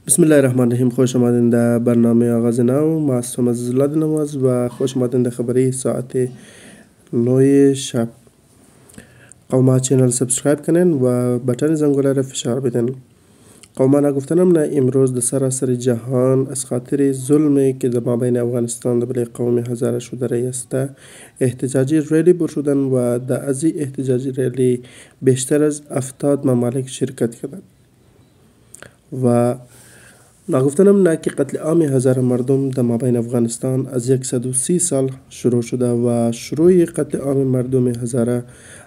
بسم الله الرحمن الرحیم. خوش آمدین در برنامه آغاز نو. ما هستم از زلاد نواز و خوش آمدین در خبری ساعت 9 شب. قوما چینل سابسکرایب کنین و بطن زنگوله را فشار بدین. قوما نگفتنم نه امروز در سراسر جهان از خاطر ظلمی که در مابین افغانستان در قوم هزاره شده است احتجاجی ریلی برشدن و در از احتجاجی ریلی بیشتر از 70 ممالک شرکت کردند و نگفتنم نه که قتل عام هزار مردم در مابین افغانستان از 130 سال شروع شده و شروع قتل عام مردم هزاره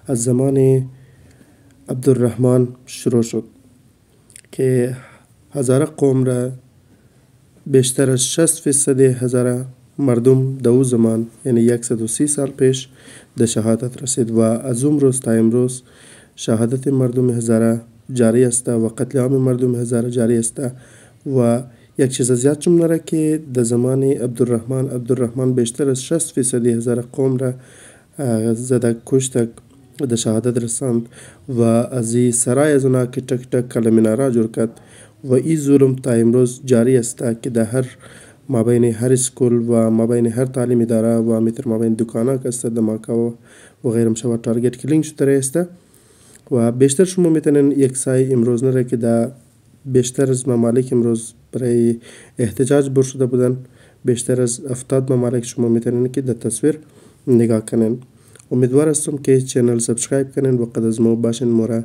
از زمان عبدالرحمن شروع شد که هزاره قوم را بیشتر از 60% هزاره مردم در او زمان یعنی 130 سال پیش در شهادت رسید و از اون روز تا امروز شهادت مردم هزاره جاری است و قتل عام مردم هزاره جاری است و یک چیز زیاد چون نره که در زمان عبدالرحمن بیشتر از 60% هزاره قوم را زده کشته در شهادت رساند و از این سرای از اونا که تک تک کلمیناره جور کرد و این ظلم تا امروز جاری است که در هر مابین هر اسکول و مابین هر تعلیم اداره و میتر مابین دکانه که است دماکا و غیرم شما تارگت کلینگ شده است و بیشتر شما میتونین یک سای امروز نره که در بیشتر از ممالک امروز برای احتجاج برشده بودن. بیشتر از 70 ممالک شما میتونین که در تصویر نگاه کنین. امیدوار هستم که چینل سابسکرایب کنین و قد از ما باشین، مورا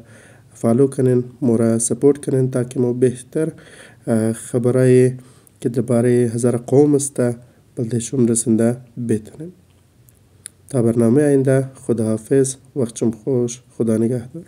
فالو کنین، مورا سپورت کنین تاکه ما بهتر خبرای که درباره هزار قوم است بلده شما رسنده بتونیم. تا برنامه آینده، خداحافظ، وقت شما خوش، خدا نگهدار.